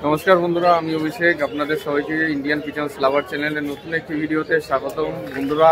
নমস্কার বন্ধুরা, আমি অভিষেক। আপনাদের সবাইকে ইন্ডিয়ান কিচেন্স লাভার চ্যানেলের নতুন একটি ভিডিওতে স্বাগতম। বন্ধুরা,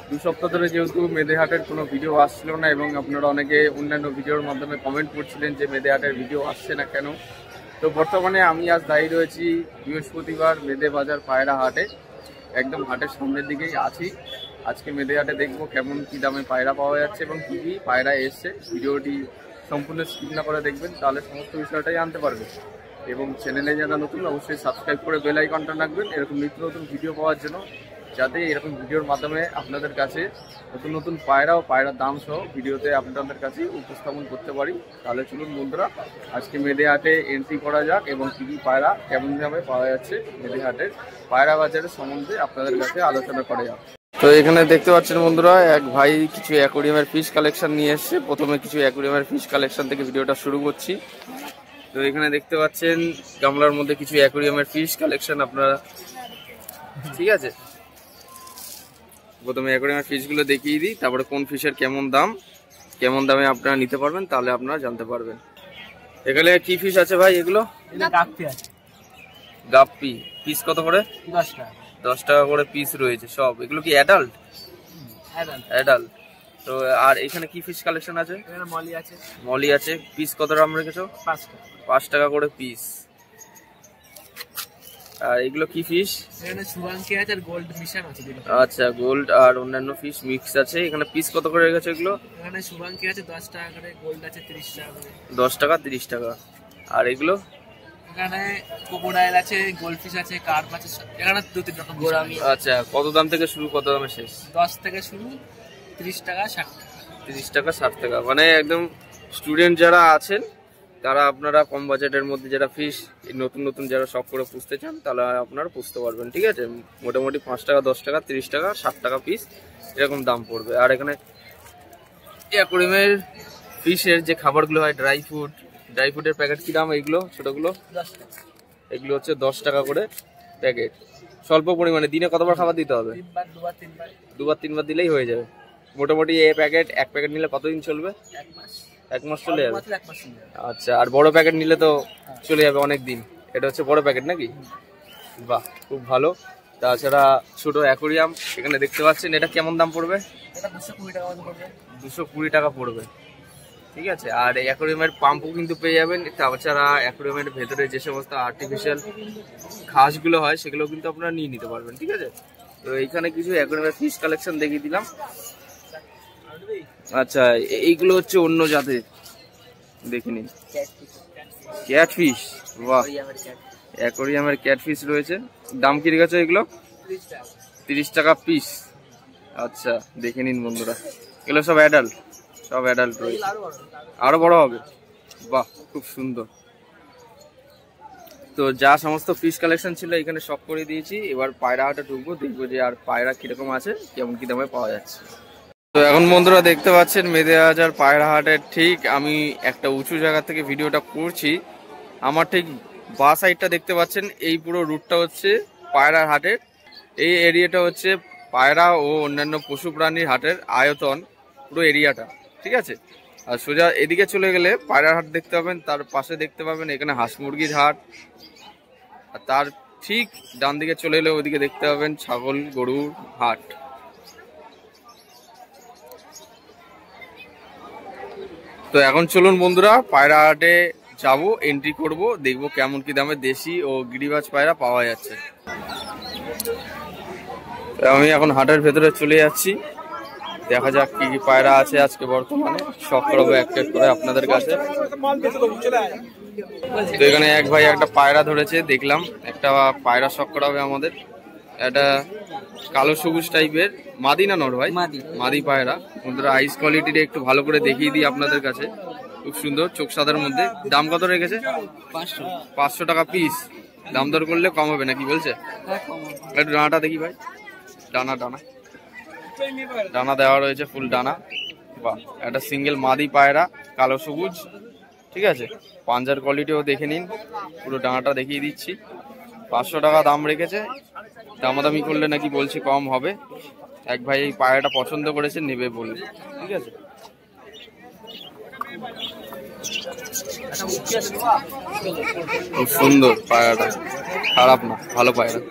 2 সপ্তাহ ধরে যেহেতু মেদেহাটের কোনো ভিডিও আসছিল না এবং আপনারা অনেকে অন্যান্য ভিডিওর মাধ্যমে কমেন্ট করছিলেন যে মেদেহাটের ভিডিও আসছে না কেন, তো বর্তমানে আমি আজ দাঁড়িয়ে রয়েছি বৃহস্পতিবার মেদে বাজার পায়রা হাটে। একদম হাটের সামনের দিকেই আছি। আজকে মেদেহাটে দেখবো কেমন কী দামে পায়রা পাওয়া যাচ্ছে এবং কী কী পায়রা এসছে। ভিডিওটি সম্পূর্ণ স্কিপ না করে দেখবেন, তাহলে সমস্ত বিষয়টাই জানতে পারবেন। এবং চ্যানেলে যারা নতুন অবশ্যই সাবস্ক্রাইব করে বেল আইকনটা রাখবেন এরকম নিত্য নতুন ভিডিও পাওয়ার জন্য, যাতে এরকম ভিডিওর মাধ্যমে আপনাদের কাছে নতুন নতুন পায়রা ও পায়রার দাম সহ ভিডিওতে আপনাদের কাছে উপস্থাপন করতে পারি। তাহলে চলুন বন্ধুরা, আজকে মেদেহাটে এন্ট্রি করা যাক এবং কী কী পায়রা কেমন দামে পাওয়া যাচ্ছে মেদেহাটের পায়রা বাজারের সম্বন্ধে আপনাদের কাছে আলোচনা করা যাক। তো এখানে দেখতে পাচ্ছেন বন্ধুরা, এক ভাই কিছু অ্যাকোরিয়ামের ফিশ কালেকশন নিয়ে এসছে। প্রথমে কিছু অ্যাকোরিয়ামের ফিশ কালেকশন থেকে ভিডিওটা শুরু করছি। তো এখানে দেখতে পাচ্ছেন গামলার মধ্যে কিছু অ্যাকোরিয়ামের ফিশ কালেকশন আপনারা, ঠিক আছে। প্রথমে অ্যাকোরিয়ামের ফিশগুলো দেখিয়ে দিই, তারপরে কোন ফিশের কেমন দামে আপনারা নিতে পারবেন, তাহলে আপনারা জানতে পারবেন। এখানে কি ফিশ আছে ভাই? এগুলো গাপ্পি আছে। গাপ্পি পিস কত করে? 10 টাকা। 10 টাকা করে পিস রয়েছে সব। এগুলো কি অ্যাডাল্ট? অ্যাডাল্ট। তো আর এখানে কি ফিশ কালেকশন আছে? এখানে মলি আছে। মলি আছে। পিস কত দাম রেখেছো? 5 টাকা। 5 টাকা করে পিস। আর এগুলো কি ফিশ? এখানে সুবাঙ্কি আছে আর গোল্ড মিশন আছে। আচ্ছা, গোল্ড আর অন্যান্য ফিশ মিক্স আছে। এখানে পিস কত করে রেখেছো এগুলো? এখানে সুবাঙ্কি আছে 10 টাকা করে, গোল্ড আছে 30 টাকা করে। 10 টাকা 30 টাকা। আর এগুলো? এখানে ক্রোকোডাইল আছে, গোল্ডফিশ আছে, কার্প আছে। এখানে 2-3 রকম গোরামি। আচ্ছা, কত দাম থেকে শুরু, কত দামে শেষ? 10 থেকে শুরু, 30 টাকা 60 টাকা। 30 টাকা 60 টাকা। মানে একদম স্টুডেন্ট যারা আছেন তারা, আপনারা কম বাজেটের মধ্যে যারা ফিশ নতুন নতুন যারা শখ করে পুষতে চান, তাহলে আপনারা পুষতে পারবেন, ঠিক আছে। মোটামুটি 5 টাকা 10 টাকা 30 টাকা 60 টাকা পিস এরকম দাম পড়বে। আর এখানে অ্যাকোরিয়ামের ফিশের যে খাবারগুলো হয়, ড্রাই ফুডের প্যাকেট কি দাম? এইগুলো ছোটগুলো 10 টাকা। এগুলো হচ্ছে 10 টাকা করে প্যাকেট। স্বল্প পরিমাণে, দিনে কতবার খাবার দিতে হবে? 3বার, 2বার, 3বার। 2-3বার দিলেই হয়ে যাবে। মোটামুটি এক প্যাকেট নিলে কতদিন চলবে? 1 মাস। 1 মাস চলে যাবে। 1 মাস চলে যাবে। আচ্ছা, আর বড় প্যাকেট নিলে তো চলে যাবে অনেক দিন। এটা হচ্ছে বড় প্যাকেট নাকি? বাহ, খুব ভালো। তাছাড়া ছোট অ্যাকোরিয়াম এখানে দেখতে পাচ্ছেন, এটা কেমন দাম পড়বে? এটা 220 টাকা মতো পড়বে। 220 টাকা পড়বে, ঠিক আছে। আর অ্যাকোরিয়ামের পাম্পও কিন্তু পেয়ে যাবেন। তাছাড়া অ্যাকোরিয়ামের ভেতরে যে সমস্ত আর্টিফিশিয়াল ঘাসগুলো হয় সেগুলো কিন্তু আপনারা নিয়ে নিতে পারবেন, ঠিক আছে। তো এইখানে কিছু অ্যাকোরিয়ামের ফিশ কালেকশন দেখিয়ে দিলাম। আচ্ছা, এইগুলো হচ্ছে অন্য জাতের, দেখে নিন। ক্যাটফিশ, বাহ, অ্যাকোরিয়ামের ক্যাটফিশ রয়েছে। দাম কি রেখেছো এগুলো? 30 টাকা পিস। আচ্ছা, দেখে নিন বন্ধুরা, এগুলো সব অ্যাডাল্ট রয়েছে। আরো বড় হবে, বাহ, খুব সুন্দর। তো যা সমস্ত ফিশ কালেকশন ছিল এখানে সব করে দিয়েছি। এবার পায়রা হাটে ঢুকবো, দেখবো যে আর পায়রা কিরকম আছে, কেমন কি দামে পাওয়া যাচ্ছে। তো এখন বন্ধুরা দেখতে পাচ্ছেন মেদে বাজার পায়রা হাটের ঠিক আমি একটা উঁচু জায়গা থেকে ভিডিওটা করছি। আমার ঠিক বা সাইডটা দেখতে পাচ্ছেন, এই পুরো রুটটা হচ্ছে পায়রা হাটের। এই এরিয়াটা হচ্ছে পায়রা ও অন্যান্য পশু প্রাণীর হাটের আয়তন, পুরো এরিয়াটা, ঠিক আছে। আর সোজা এদিকে চলে গেলে পায়রার হাট দেখতে পাবেন, তার পাশে দেখতে পাবেন এখানে হাঁস মুরগির হাট। আর তার ঠিক ডান দিকে চলে এলে ওইদিকে দেখতে পাবেন ছাগল গরুর হাট। তো এখন চলুন বন্ধুরা, পায়রা হাটে যাবো, এন্ট্রি করব, দেখবো কেমন কি দামে দেশি ও গিরিবাজ পায়রা পাওয়া যাচ্ছে। আমি এখন হাটের ভেতরে চলে যাচ্ছি, দেখা যাক কি কি পায়রা আছে আজকে বর্তমানে। শখ করবো একটা করে আপনাদের কাছে। তো এখানে এক ভাই একটা পায়রা ধরেছে, দেখলাম একটা পায়রা শখ করা হবে আমাদের। একটা কালো সবুজ টাইপের মাদি না নর ভাই? মাদি পায়রা। বন্ধুরা, আইস কোয়ালিটিটা একটু ভালো করে দেখিয়ে দিই আপনাদের কাছে। খুব সুন্দর, চোখ সাদার মধ্যে। দাম কত রেখেছে? 500 টাকা পিস। দাম দর করলে কম হবে নাকি বলছে? একটু ডানাটা দেখি ভাই। ডানা দেওয়া রয়েছে, ফুল ডানা। বাহ, একটা সিঙ্গেল মাদি পায়রা, কালো সবুজ, ঠিক আছে। পাঞ্জার কোয়ালিটিও দেখে নিন, পুরো ডানাটা দেখিয়ে দিচ্ছি। 500 টাকা দাম রেখেছে। দামাদামি করলে নাকি বলছে কম হবে। এক ভাই এই পায়রাটা পছন্দ করেছে, নেবে বলে, ঠিক আছে। খুব সুন্দর পায়রাটা, খারাপ না, ভালো পায়রা।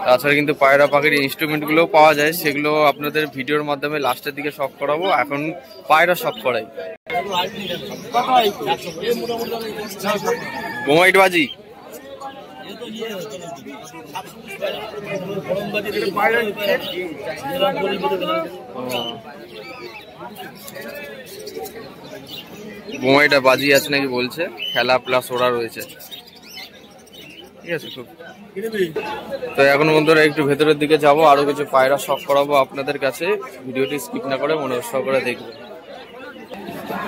তাছাড়া কিন্তু পায়রা পাখির ইনস্ট্রুমেন্ট গুলোও পাওয়া যায়, সেগুলো আপনাদের ভিডিওর মাধ্যমে লাস্টের দিকে শখ করাবো। এখন পায়রা শখ করাই। বোমাইট বাজি বোমাইটা বাজি আছে নাকি বলছে, খেলা প্লাস ওরা রয়েছে, ঠিক আছে। খুব তো এখন বন্ধুরা একটু ভেতরের দিকে যাব, আরো কিছু পায়রা শখ করাবো আপনাদের কাছে। ভিডিওটি স্কিপ না করে মনোযোগ সহকারে দেখবেন।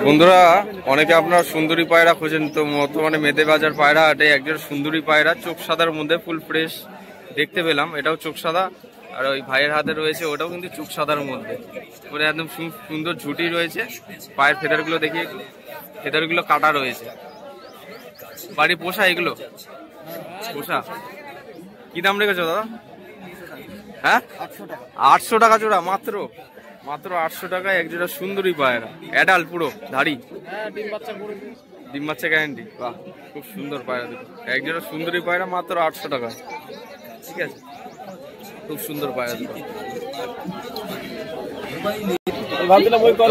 বন্ধুরা অনেকে আপনার সুন্দরী পায়রা খোঁজেন, তো বর্তমানে মেদে বাজার পায়রা হাটে একজন সুন্দরী পায়রা চোখ সাদার মধ্যে ফুল ফ্রেশ দেখতে পেলাম। এটাও চোখ সাদা, আর ওই ভাইয়ের হাতে রয়েছে ওটাও কিন্তু চোখ সাদার মধ্যে, পুরো একদম সুন্দর ঝুটি রয়েছে। পায়ের ফেদারগুলো দেখি, ফেদারগুলো কাটা রয়েছে। বাড়ি পোষা এগুলো? পোষা। কি দাম রেখেছো দাদা? হ্যাঁ 800 টাকা জোড়া, মাত্র 800 টাকায় এক জোড়া সুন্দরী পায়রা, অ্যাডাল্ট পুরো ধাড়ি, ডিম বাচ্চা গ্যারান্টি। বাহ, খুব সুন্দর পায়রা দুটো, এক জোড়া সুন্দরী পায়রা মাত্র 800 টাকা, ঠিক আছে। খুব সুন্দর পায়রা দুটো।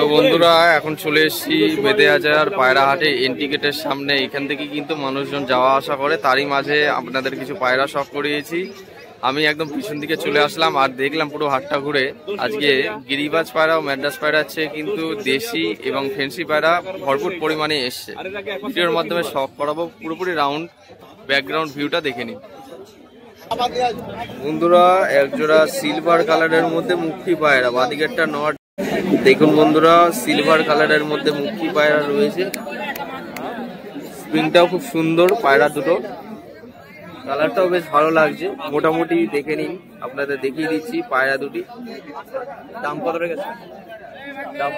তো বন্ধুরা এখন চলে এসেছি মেদে বাজার পায়রা হাটে এন্ট্রি গেটের সামনে। এখান থেকে কিন্তু মানুষজন যাওয়া আসা করে, তারই মাঝে আপনাদের কিছু পায়রা শখ করিয়েছি। আমি একদম পিছন দিকে চলে আসলাম আর দেখলাম পুরো হাটটা ঘুরে আজকে গিরিবাজ পায়রা ও ম্যাড্রাস পায়রা আছে, কিন্তু দেশি এবং ফেন্সি পায়রা ভরপুর পরিমাণে এসছে। ভিডিওর মাধ্যমে শখ করাবো, পুরোপুরি রাউন্ড ব্যাকগ্রাউন্ড ভিউটা দেখে নিন। বন্ধুরা একজোড়া সিলভার কালারের মধ্যে মুখী পায়রা, বাদিকেরটা নট দেখুন বন্ধুরা, সিলভার কালারের মধ্যে মুখী পায়রা রয়েছে। স্প্রিংটাও খুব সুন্দর, পায়রা দুটো কালারটাও বেশ ভালো লাগছে। মোটামুটি দেখে নিন, আপনাদের দেখিয়ে দিচ্ছি পায়রা দুটি। দাম কত রেখেছে? দাম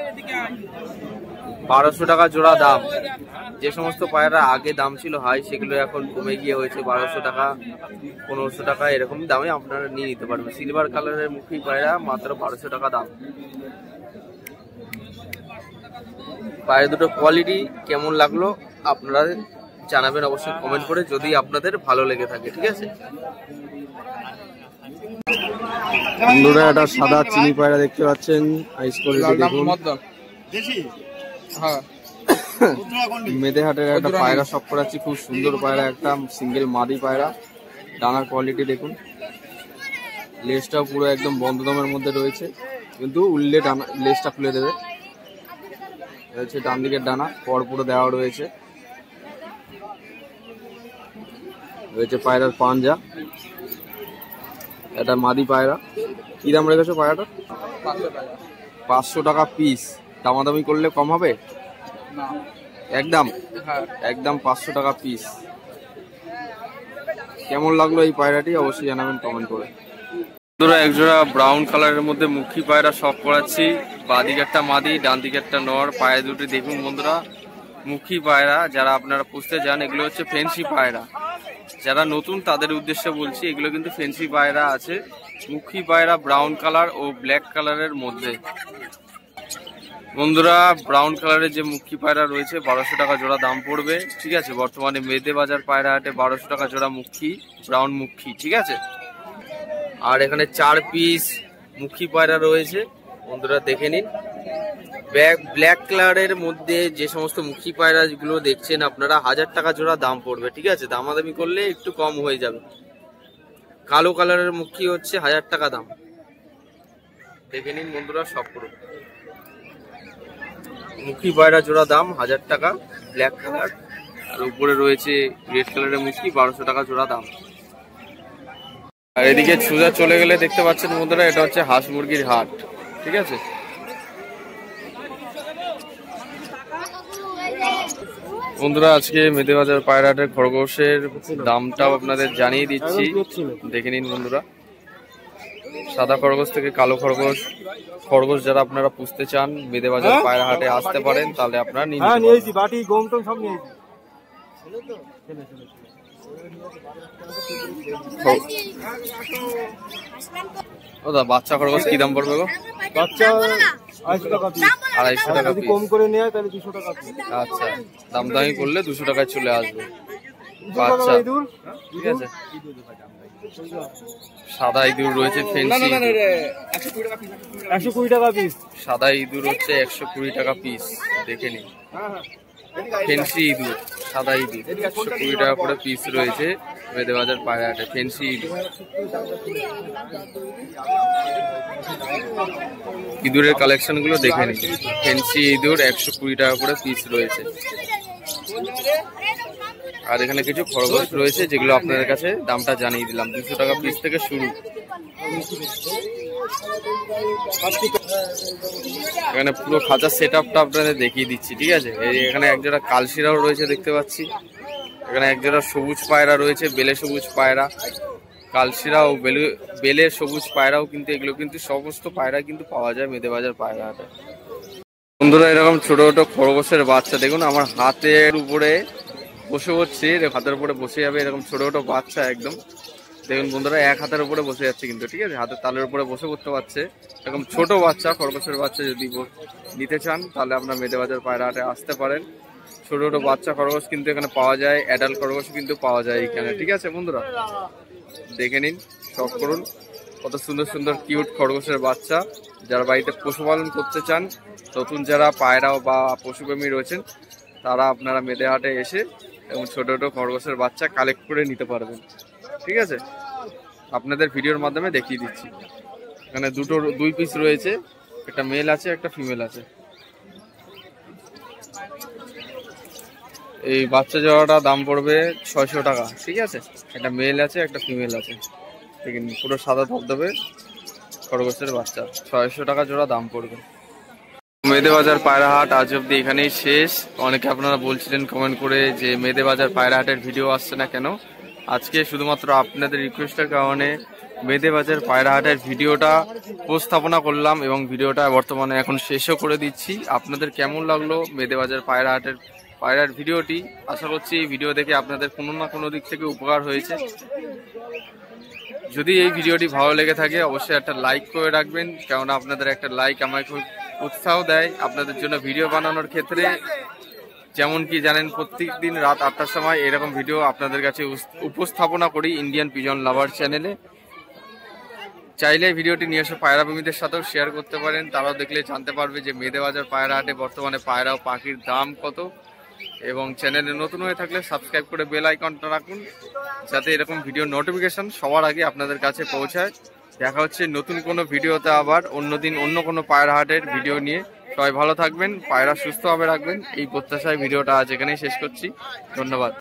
1200 টাকা জোড়া দাম। যে সমস্ত পায়রা আগে দাম ছিল হাই, সেগুলো এখন কমে গিয়ে হয়েছে 1200 টাকা, 1500 টাকা, এরকম দামে আপনারা নিয়ে নিতে পারবেন। সিলভার কালারের মুখী পায়রা মাত্র 1200 টাকা দাম। পায়রা দুটো কোয়ালিটি কেমন লাগলো আপনারা জানাবেন অবশ্যই কমেন্ট করে, যদি আপনাদের ভালো লেগে থাকে, ঠিক আছে। বন্ধুরা একটা সাদা চিনি পায়রা দেখতে পাচ্ছেন, আইস কোয়ালিটি দেখুন। মেদে হাটের একটা পায়রা শখ করাচ্ছি, খুব সুন্দর পায়রা, একটা সিঙ্গেল মাদি পায়রা। ডানার কোয়ালিটি দেখুন, লেজটাও পুরো একদম বন্ধ দমের মধ্যে রয়েছে, কিন্তু উল্লে ডানা লেজটা খুলে দেবে। হচ্ছে ডান দিকের ডানা পর পুরো দেওয়া রয়েছে। রয়েছে পায়রার পাঞ্জা, এটা মাদি পায়রা। কি দাম রেখেছো পায়রাটা? 500 টাকা পিস। দামাদামি করলে কম হবে? একদম 500 টাকা পিস। কেমন লাগলো এই পায়রাটি অবশ্যই জানাবেন কমেন্ট করে। বন্ধুরা একজোড়া ব্রাউন কালারের মধ্যে মুখী পায়রা শখ করাচ্ছি, বাঁদিকে একটা মাদি, ডান দিকে একটা নর। পায়রা দুটি দেখুন বন্ধুরা, মুখী পায়রা যারা আপনারা পুষতে যান, এগুলো হচ্ছে ফেন্সি পায়রা। যারা নতুন তাদের উদ্দেশ্যে বলছি, এগুলো কিন্তু ফেন্সি পায়রা আছে। মুখী পায়রা ব্রাউন কালার ও ব্ল্যাক কালারের মধ্যে। বন্ধুরা ব্রাউন কালারের যে মুখী পায়রা রয়েছে 1200 টাকা জোড়া দাম পড়বে, ঠিক আছে। বর্তমানে মেদে বাজার পায়রা হাটে 1200 টাকা জোড়া মুখী, ব্রাউন মুখী, ঠিক আছে। আর এখানে 4 পিস মুখী পায়রা রয়েছে, বন্ধুরা দেখে নিন। ব্ল্যাক কালারের মধ্যে যে সমস্ত মুখী পায়রা গুলো দেখছেন আপনারা 1000 টাকা জোড়া দাম পড়বে, ঠিক আছে। দামাদামি করলে একটু কম হয়ে যাবে। কালো কালারের মুখী হচ্ছে 1000 টাকা দাম, দেখে নিন বন্ধুরা সব করে। মুখী পায়রা জোড়া দাম 1000 টাকা, ব্ল্যাক কালার। আর উপরে রয়েছে রেড কালারের মুখী, 1200 টাকা জোড়া দাম। আর এদিকে সোজা চলে গেলে দেখতে পাচ্ছেন বন্ধুরা, এটা হচ্ছে হাঁস মুরগির হাট, ঠিক আছে। বন্ধুরা আজকে মেদে বাজার পায়রা হাটের খরগোশের দামটাও আপনাদের জানিয়ে দিচ্ছি, দেখে নিন বন্ধুরা। সাদা খরগোশ থেকে কালো খরগোশ, খরগোশ যারা আপনারা পুষতে চান মেদে বাজার পায়রা হাটে আসতে পারেন, তাহলে আপনারা নিয়ে নিতে পারেন। ও দা বাচ্চা খরগোশ কি দাম পড়বে গো? বাচ্চা 250 টাকা পিস। 250 টাকা যদি পিস। কম করে নেয় তাহলে 200 টাকা পিস। আচ্ছা, দাম দামি করলে 200 টাকায় চলে আসবে 200 টাকা বাচ্চা। ইঁদুর। ঠিক আছে, সাদা ইঁদুর রয়েছে, ফেন্সি ইঁদুর। 120 টাকা পিস। সাদা ইঁদুর হচ্ছে 120 টাকা পিস, দেখে নিন। ফেন্সি ইঁদুর, সাদা ইঁদুর 120 টাকা করে পিস রয়েছে মেদে বাজার পায়রা হাটে। ফেন্সি ইঁদুর, ইঁদুরের কালেকশন গুলো দেখে নিন। ফেন্সি ইঁদুর 120 টাকা করে পিস রয়েছে। আর এখানে কিছু খরগোশ রয়েছে যেগুলো আপনাদের কাছে দামটা জানিয়ে দিলাম, 200 টাকা পিস থেকে শুরু। এখানে পুরো খাঁচার সেট আপটা আপনাদের দেখিয়ে দিচ্ছি, ঠিক আছে। এখানে একজোড়া কালশিরাও রয়েছে দেখতে পাচ্ছি। এখানে একজোড়া সবুজ পায়রা রয়েছে, বেলে সবুজ পায়রা। কালশিরা ও বেলে সবুজ পায়রাও কিন্তু, এগুলো কিন্তু সমস্ত পায়রা কিন্তু পাওয়া যায় মেদে বাজার পায়রা হাটে। বন্ধুরা এরকম ছোট ছোট খরগোশের বাচ্চা দেখুন আমার হাতের উপরে বসে পড়ছে, হাতের উপরে বসে যাবে এরকম ছোট ছোট বাচ্চা একদম। দেখুন বন্ধুরা এক হাতের উপরে বসে যাচ্ছে কিন্তু, ঠিক আছে, হাতের তালের উপরে বসে পড়তে পারছে। এরকম ছোট বাচ্চা খরগোশের বাচ্চা যদি নিতে চান তাহলে আপনার মেদে বাজার পায়রা হাটে আসতে পারেন। ছোট ছোট বাচ্চা খরগোশ কিন্তু এখানে পাওয়া যায়, অ্যাডাল্ট খরগোশ কিন্তু পাওয়া যায় এখানে, ঠিক আছে বন্ধুরা। দেখে নিন, শখ করুন, কত সুন্দর সুন্দর কিউট খরগোশের বাচ্চা। যারা বাড়িতে পশুপালন করতে চান, নতুন যারা পায়রা বা পশুপ্রেমী রয়েছেন, তারা আপনারা মেদে হাটে এসে এবং ছোট ছোট খরগোশের বাচ্চা কালেক্ট করে নিতে পারবেন, ঠিক আছে। আপনাদের ভিডিওর মাধ্যমে দেখিয়ে দিচ্ছি। এখানে দুই পিস রয়েছে, একটা মেল আছে একটা ফিমেল আছে। এই বাচ্চা জোড়াটা দাম পড়বে 600 টাকা, ঠিক আছে। একটা মেল আছে একটা ফিমেল আছে, ঠিক আছে, পুরো সাদা ধবধবে খরগোশের বাচ্চা, 600 টাকা জোড়া দাম পড়বে। মেদে বাজার পায়রা হাট আজ অব্দি এখানেই শেষ। অনেকে আপনারা বলছিলেন কমেন্ট করে যে মেদে বাজার পায়রা হাটের ভিডিও আসছে না কেন। আজকে শুধুমাত্র আপনাদের রিকোয়েস্টের কারণে মেদে বাজার পায়রা হাটের ভিডিওটা উপস্থাপনা করলাম এবং ভিডিওটা বর্তমানে এখন শেষও করে দিচ্ছি। আপনাদের কেমন লাগলো মেদে বাজার পায়রা হাটের পায়রার ভিডিওটি? আশা করছি এই ভিডিও দেখে আপনাদের কোনো না কোনো দিক থেকে উপকার হয়েছে। যদি এই ভিডিওটি ভালো লেগে থাকে অবশ্যই একটা লাইক করে রাখবেন, কেননা আপনাদের একটা লাইক আমাকে খুব উৎসাহ দেয় আপনাদের জন্য ভিডিও বানানোর ক্ষেত্রে। যেমন কি জানেন, প্রত্যেক দিন রাত 8টার সময় এরকম ভিডিও আপনাদের কাছে উপস্থাপনা করি ইন্ডিয়ান পিজন লাভার চ্যানেলে। চাইলে ভিডিওটি নিয়ে এসে পায়রা প্রেমীদের সাথেও শেয়ার করতে পারেন, তারাও দেখলে জানতে পারবে যে মেদে বাজার পায়রা হাটে বর্তমানে পায়রা ও পাখির দাম কত। এবং চ্যানেলে নতুন হয়ে থাকলে সাবস্ক্রাইব করে বেল আইকনটা রাখুন, যাতে এরকম ভিডিও নোটিফিকেশন সবার আগে আপনাদের কাছে পৌঁছায়। দেখা হচ্ছে নতুন কোনো ভিডিওতে আবার অন্যদিন অন্য কোনো পায়রা হাটের ভিডিও নিয়ে। সবাই ভালো থাকবেন, পায়রা সুস্থভাবে রাখবেন, এই প্রত্যাশায় ভিডিওটা আজ এখানেই শেষ করছি। ধন্যবাদ।